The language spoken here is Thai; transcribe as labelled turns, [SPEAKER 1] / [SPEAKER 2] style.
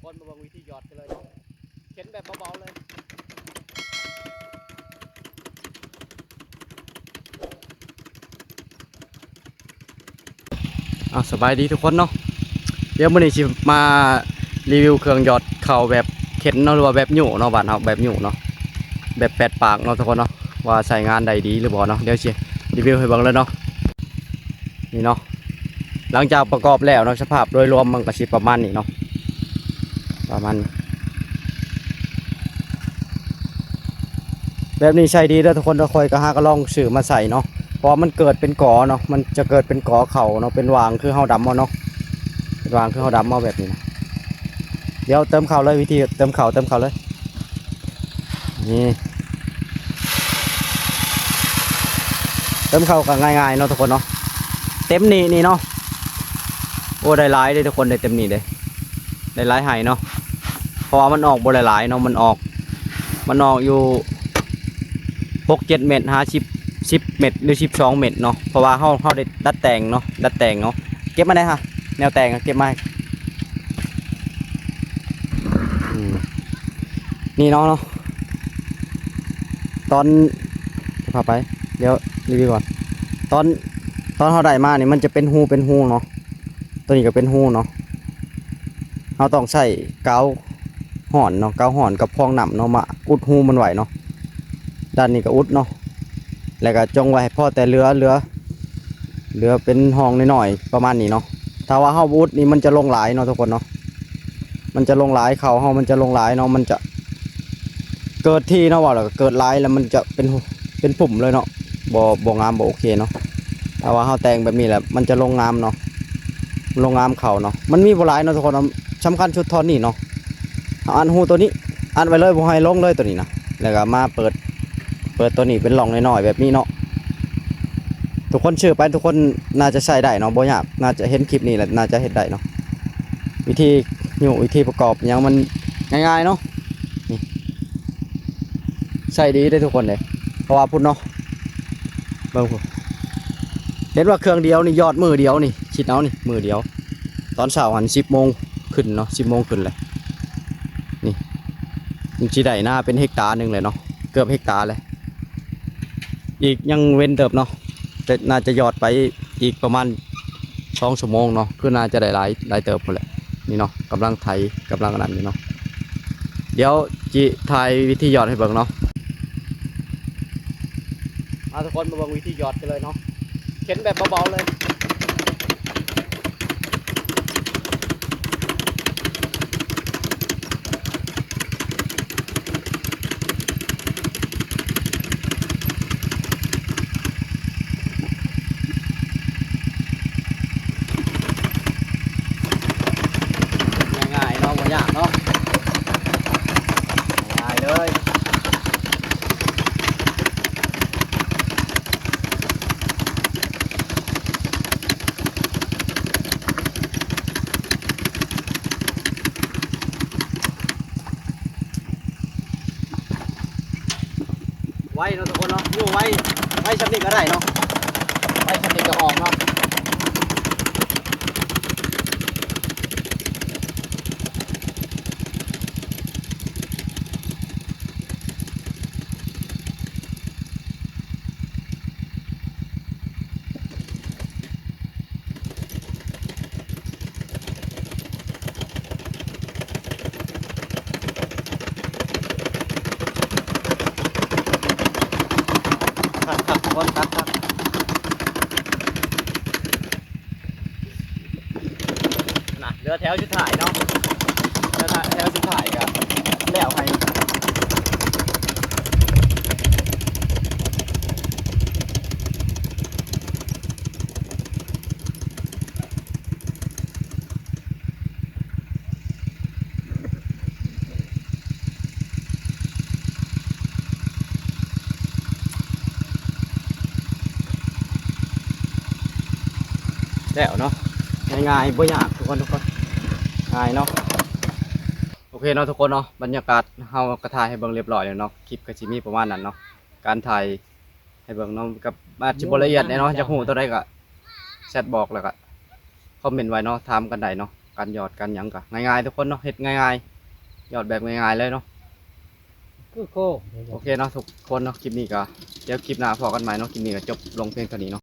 [SPEAKER 1] คนมาเบิ่งวิธีหยอดกันเลยเนาะเข็นแบบเบาๆเลยสบายดีทุกคนเนาะเดี๋ยวมื้อนี้สิมารีวิวเครื่องหยอดเข่าแบบเข็นเนาะหรือว่าแบบหยู่เนาะบ้านเฮาแบบหยู่เนาะแบบ8 ปากเนาะทุกคนเนาะว่าใช้งานได้ดีหรือบ่เนาะเดี๋ยวสิรีวิวให้เบิ่งเลยเนาะนี่เนาะหลังจากประกอบแล้วเนาะสภาพโดยรวมมันก็สิประมาณนี้เนาะประมาณแบบนี้ใช้ดีเด้อทุกคนทุกคนก็หาก็ลองซื้อมาใส่เนาะเพราะมันเกิดเป็นกอเนาะมันจะเกิดเป็นกอเข่าเนาะเป็นวางคือเฮาดำเอาเนาะเป็นวางคือเฮาดำเอาแบบนี้นะเดี๋ยวเติมเข่าเลยวิธีเติมเข่าเลยนี่เติมเข่าก็ง่ายๆเนาะทุกคนเนาะเต็มนี่เนาะโอ้ได้หลายเลยทุกคนได้เต็มนี่เลยได้หลายไห่เนาะเพราะว่ามันออกบ่หลายๆเนาะมันออกอยู่6-7 เม็ด10 เม็ดหรือ12 เม็ดเนาะเพราะว่าเขาได้ดัดแต่งเนาะเก็บมาได้ค่ะแนวแต่งเก็บมานี่เนาะตอนพาไปเดี๋ยวรีวิวก่อนตอนเขาได้มาเนี่ยมันจะเป็นหูเนาะตัวนี้ก็เป็นหูเนาะเราต้องใส่กาวห่อนเนาะกาวห่อนกับพองหนำเนาะมาอุดหูมันไหวเนาะด้านนี้ก็อุดเนาะแล้วก็จงไว้พอแต่เรือเป็นห้องน้อยๆประมาณนี้เนาะถ้าว่าเฮาอุดนี่มันจะลงหลายเนาะทุกคนเนาะมันจะลงหลายเขาเฮามันจะลงหลายเนาะมันจะเกิดที่เนาะว่าแล้วก็เกิดหลายแล้วมันจะเป็นปุ่มเลยเนาะบ่งามบ่โอเคเนาะถ้าว่าเฮาแต่งแบบนี้แหละมันจะลงงามเนาะลงงามเขาเนาะมันมีบ่หลายเนาะทุกคนสำคัญชุดทอนนี่เนาะอันหูตัวนี้อันไว้เลยบ่ให้ลงเลยตัวนี้นะแล้วก็มาเปิดตัวนี้เป็นหล่องน้อยๆแบบนี้เนาะทุกคนเชื่อไปทุกคนน่าจะใช้ได้เนาะบ่ยากน่าจะเห็นคลิปนี้แหละน่าจะเห็นได้เนาะวิธีวิธีประกอบอย่างมันง่ายๆเนาะนี่ใช้ดีได้ทุกคนเลยเพราะว่าพุ่นเนาะเบิ่งพุ่นเห็นว่าเครื่องเดียวนี่ยอดมือเดียวนี่คิดเอานี่มือเดียวตอนเช้าหัน10 โมงขึ้นเนาะ10 โมงขึ้นเลยนี่มันสิได้หน้าเป็นเฮกตาร์นึงเลยเนาะเกือบเฮกตาร์เลยอีกยังเว้นเติบเนาะแต่น่าจะยอดไปอีกประมาณ2 ชั่วโมงเนาะคือน่าจะได้หลายเติบหมดแหละนี่เนาะกำลังไถกำลังนั่นนี่เนาะเดี๋ยวจีถ่ายวิธีหยอดให้เบิ่งเนาะทุกคนมาเบิ่งวิธีหยอดกันเลยเนาะเข็นแบบเบาๆเลยง่ายๆเนาะบ่ยากเนาะง่ายเลยไว้เนาะทุกคนเนาะอยู่ไว้ชั้นนี้ก็ได้เนาะไว้ชั้นนี้ก็ออกเนาะครับทุกคนครับนะเรือแถวชุดถ่ายเนาะเรือแถวชุดถ่ายกับแล้วให้แล้วเนาะง่ายๆบ่ยากทุกคนง่ายเนาะโอเคเนาะทุกคนเนาะบรรยากาศเฮากระถ่ายให้เบิ่งเรียบร้อยแล้วเนาะคลิปก็สิมีประมาณนั้นเนาะการถ่ายให้เบิ่งเนาะกับอาจจะบ่ละเอียดเนาะจะฮู้ตัวใดก็แชทบอกแล้วก็คอมเมนต์ไว้เนาะถามกันได้เนาะ การหยอดการหยังก็ง่ายๆทุกคนเนาะเฮ็ดง่ายๆหยอดแบบง่ายๆเลยเนาะ
[SPEAKER 2] คือโก้
[SPEAKER 1] โอเคเนาะทุกคนเนาะคลิปนี้ก็เดี๋ยวคลิปหน้าพอกันใหม่เนาะคลิปนี้ก็จบลงเพียงเท่านี้เนาะ